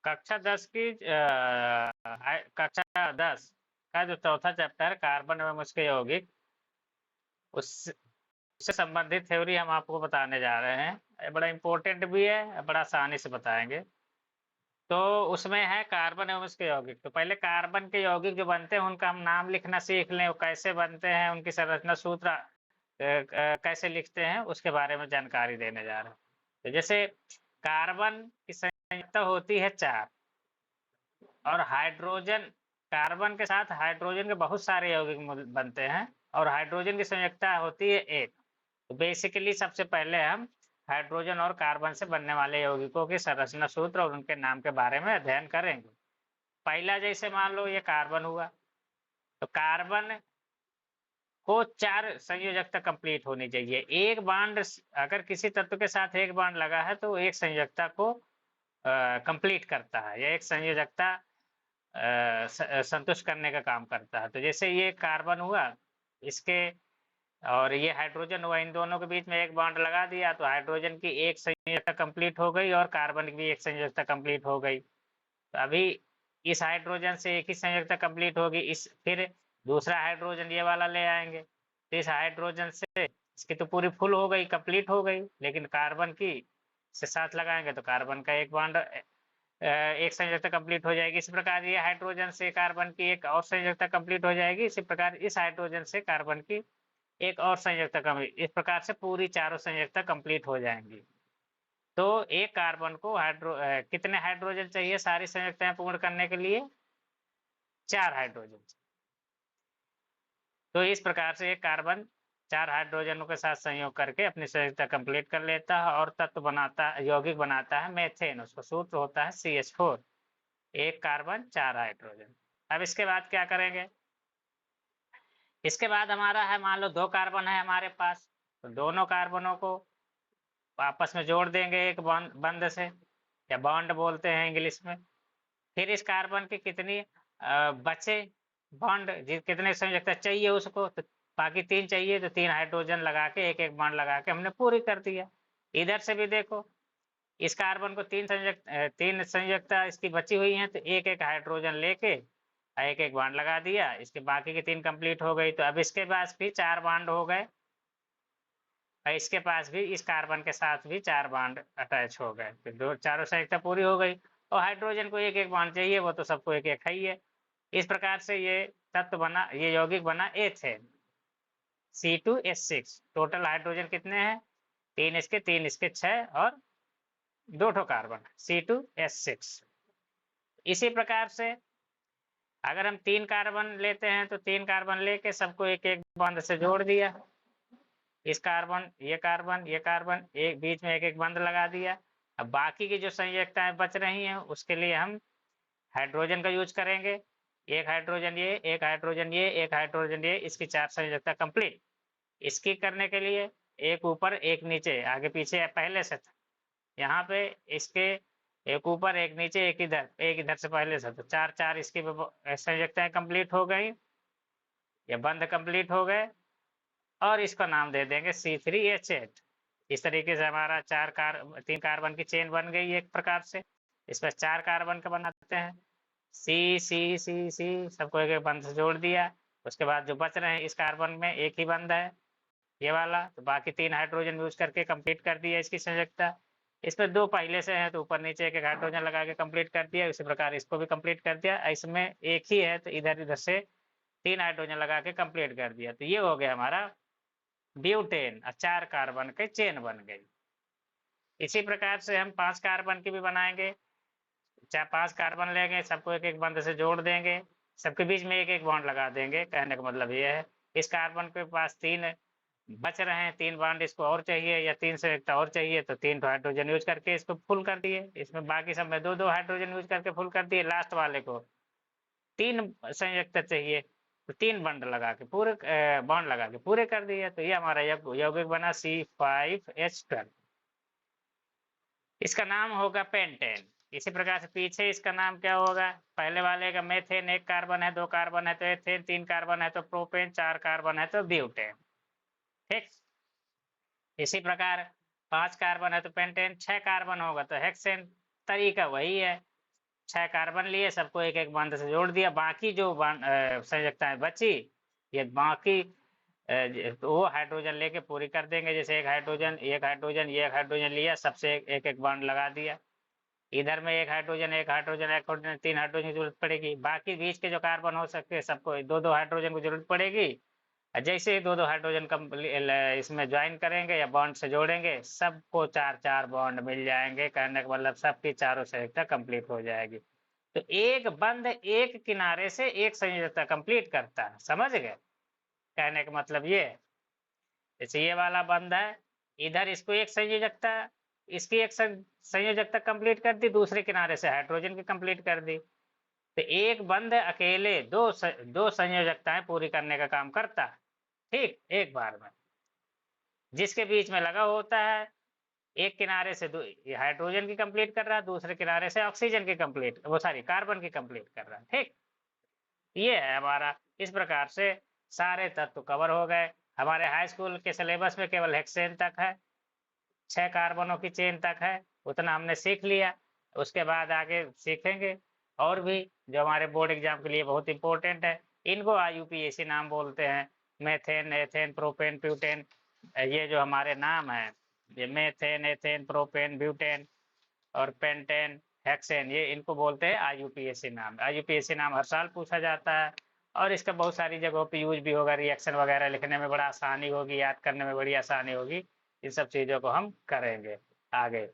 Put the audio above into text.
कक्षा 10 की कक्षा 10 का जो चौथा चैप्टर है कार्बन एवं उसके यौगिक, उस उससे संबंधित थ्योरी हम आपको बताने जा रहे हैं। ये बड़ा इंपॉर्टेंट भी है, बड़ा आसानी से बताएंगे। तो उसमें है कार्बन एवं उसके यौगिक। तो पहले कार्बन के यौगिक जो बनते हैं उनका हम नाम लिखना सीख लें, वो कैसे बनते हैं, उनकी संरचना सूत्र कैसे लिखते हैं, उसके बारे में जानकारी देने जा रहे हैं। तो जैसे कार्बन की संयुक्ता होती है 4, और हाइड्रोजन, कार्बन के साथ हाइड्रोजन के बहुत सारे यौगिक बनते हैं, और हाइड्रोजन की संयुक्ता होती है 1। तो बेसिकली सबसे पहले हम हाइड्रोजन और कार्बन से बनने वाले यौगिकों की संरचना सूत्र और उनके नाम के बारे में अध्ययन करेंगे। पहला जैसे मान लो ये कार्बन हुआ, तो कार्बन को 4 संयोजकता कंप्लीट होनी चाहिए। एक बांड अगर किसी तत्व के साथ एक बांड लगा है तो एक संयोजकता को कंप्लीट करता है, या एक संयोजकता संतुष्ट करने का काम करता है। तो जैसे ये कार्बन हुआ, इसके और ये हाइड्रोजन हुआ, इन दोनों के बीच में एक बॉन्ड लगा दिया तो हाइड्रोजन की एक संयोजकता कंप्लीट हो गई और कार्बन की भी एक संयोजकता कंप्लीट हो गई। तो अभी इस हाइड्रोजन से एक ही संयोजकता कंप्लीट होगी, इस फिर दूसरा हाइड्रोजन ये वाला ले आएंगे, तो इस हाइड्रोजन से इसकी तो पूरी फुल हो गई, कंप्लीट हो गई, लेकिन कार्बन की से साथ लगाएंगे तो कार्बन का एक बॉन्ड एक संयोजकता कंप्लीट हो जाएगी। इसी प्रकार ये हाइड्रोजन से कार्बन की एक और संयोजकता कंप्लीट हो जाएगी। इसी प्रकार इस हाइड्रोजन से कार्बन की एक और संयोजकता कंप्लीट, इस प्रकार से पूरी चारों संयोजकता कंप्लीट हो जाएंगी। तो एक कार्बन को कितने हाइड्रोजन चाहिए सारी संयोजकताएं पूर्ण करने के लिए? 4 हाइड्रोजन। तो इस प्रकार से एक कार्बन 4 हाइड्रोजनों के साथ संयोग करके अपनी संयोजकता कंप्लीट कर लेता है और तत्व बनाता, यौगिक बनाता है मेथेन। उसका सूत्र होता है CH4, एक कार्बन 4 हाइड्रोजन। अब इसके बाद क्या करेंगे? इसके बाद हमारा है, मान लो 2 कार्बन है हमारे पास, तो दोनों कार्बनों को आपस में जोड़ देंगे एक बंध से, या बॉन्ड बोलते हैं इंग्लिश में। फिर इस कार्बन की कितनी बचे बॉन्ड, कितने संयोजकता चाहिए उसको, तो बाकी 3 चाहिए, तो 3 हाइड्रोजन लगा के एक एक बॉन्ड लगा के हमने पूरी कर दिया। इधर से भी देखो, इस कार्बन को 3 संयोजकता इसकी बची हुई हैं, तो एक एक हाइड्रोजन लेके एक एक बॉन्ड लगा दिया, इसके बाकी की 3 कंप्लीट हो गई। तो अब इसके पास भी 4 बॉन्ड हो गए, और इसके पास भी इस कार्बन के साथ भी 4 बॉन्ड अटैच हो गए, तो दो चारों संयोजकता पूरी हो गई। और हाइड्रोजन को एक एक बॉन्ड चाहिए, वो तो सबको एक एक है ही है। इस प्रकार से ये तत्व बना, ये यौगिक बना एथेन, C2H6। टोटल हाइड्रोजन कितने हैं? 3 इसके 3 इसके 6, और 2 ठो कार्बन, C2H6। इसी प्रकार से अगर हम 3 कार्बन लेते हैं तो 3 कार्बन लेके सबको एक एक बंध से जोड़ दिया, इस कार्बन ये कार्बन ये कार्बन, एक बीच में एक एक बंध लगा दिया। अब बाकी की जो संयोजकताएं बच रही हैं उसके लिए हम हाइड्रोजन का यूज करेंगे। एक हाइड्रोजन ये, एक हाइड्रोजन ये, एक हाइड्रोजन ये, इसकी 4 संयोजकता कंप्लीट। इसकी करने के लिए एक ऊपर एक नीचे, आगे पीछे पहले से था, यहाँ पे इसके एक ऊपर एक नीचे एक इधर से पहले से, तो 4 4 इसकी संयोजकताएं कंप्लीट हो गई, ये बंध कंप्लीट हो गए, और इसका नाम दे देंगे C3H8। इस तरीके से हमारा 3 कार्बन की चेन बन गई एक प्रकार से। इसमें 4 कार्बन का बनाते हैं, सी सी सी सी, सबको एक एक बंध से जोड़ दिया। उसके बाद जो बच रहे हैं, इस कार्बन में एक ही बंध है ये वाला, तो बाकी 3 हाइड्रोजन यूज करके कंप्लीट कर दिया इसकी संयोजकता। इसमें 2 पहले से हैं तो ऊपर नीचे एक एक हाइड्रोजन लगा के कंप्लीट कर दिया, इसी प्रकार इसको भी कंप्लीट कर दिया। इसमें एक ही है तो इधर इधर से 3 हाइड्रोजन लगा के कंप्लीट कर दिया। तो ये हो गया हमारा ब्यूटेन, 4 कार्बन की चेन बन गई। इसी प्रकार से हम 5 कार्बन की भी बनाएंगे। 5 कार्बन लेंगे, सबको एक एक बंध से जोड़ देंगे, सबके बीच में एक एक बॉन्ड लगा देंगे। कहने का मतलब ये है, इस कार्बन के पास 3 बच रहे हैं, 3 बॉन्ड इसको और चाहिए, या 3 से एक और चाहिए, तो 3 हाइड्रोजन यूज करके इसको फुल कर दिए। इसमें बाकी सब में 2 हाइड्रोजन यूज करके फुल कर दिए। लास्ट वाले को 3 संयुक्त चाहिए, तो 3 बंड लगा के पूरे बॉन्ड लगा के पूरे कर दिए। तो ये हमारा यौगिक बना C5H12। इसका नाम होगा पेंटेन। इसी प्रकार से पीछे इसका नाम क्या होगा? पहले वाले का मेथेन, 1 कार्बन है, 2 कार्बन है तो एथेन, 3 कार्बन है तो प्रोपेन, 4 कार्बन है तो ब्यूटेन। ठीक, इसी प्रकार 5 कार्बन है तो पेंटेन, 6 कार्बन होगा तो हेक्सेन। तरीका वही है, 6 कार्बन लिए, सबको एक एक बॉन्ड से जोड़ दिया, बाकी जो संयोजकताएं बची, ये बाकी तो वो हाइड्रोजन लेके पूरी कर देंगे। जैसे एक हाइड्रोजन, एक हाइड्रोजन, ये एक हाइड्रोजन लिया, सबसे एक एक बॉन्ड लगा दिया। इधर में एक हाइड्रोजन, एक हाइड्रोजन, एक हाइड्रोजन, 3 हाइड्रोजन की जरूरत पड़ेगी। बाकी बीच के जो कार्बन हो सकते हैं सबको दो दो हाइड्रोजन की जरूरत पड़ेगी। जैसे ही दो दो हाइड्रोजन इसमें ज्वाइन करेंगे या बॉन्ड से जोड़ेंगे, सबको 4 4 बॉन्ड मिल जाएंगे। कहने का मतलब सबकी चारों संयोजकता कंप्लीट हो जाएगी। तो एक बंध एक किनारे से एक संयोजकता कंप्लीट करता है, समझ गए? कहने का मतलब ये है, जैसे ये वाला बंध है, इधर इसको एक संयोजकता, इसकी एक संयोजकता कंप्लीट कर दी, दूसरे किनारे से हाइड्रोजन की कंप्लीट कर दी। तो एक बंध अकेले दो संयोजकताएं पूरी करने का काम करता है, ठीक, एक बार में। जिसके बीच में लगा होता है, एक किनारे से हाइड्रोजन की कंप्लीट कर रहा है, दूसरे किनारे से ऑक्सीजन की कंप्लीट, वो सारी कार्बन की कंप्लीट कर रहा है, ठीक। ये है हमारा। इस प्रकार से सारे तत्व कवर हो गए। हमारे हाई स्कूल के सिलेबस में केवल हेक्सेन तक है, 6 कार्बनों की चेन तक है, उतना हमने सीख लिया। उसके बाद आगे सीखेंगे और भी जो हमारे बोर्ड एग्जाम के लिए बहुत इंपॉर्टेंट है। इनको IUPAC नाम बोलते हैं, मेथेन, एथेन, प्रोपेन, ब्यूटेन। ये जो हमारे नाम है, ये मेथेन, एथेन, प्रोपेन, ब्यूटेन और पेंटेन, हेक्सेन, ये इनको बोलते हैं IUPAC नाम। IUPAC नाम हर साल पूछा जाता है और इसका बहुत सारी जगहों पे यूज भी होगा। रिएक्शन वगैरह लिखने में बड़ा आसानी होगी, याद करने में बड़ी आसानी होगी। इन सब चीज़ों को हम करेंगे आगे।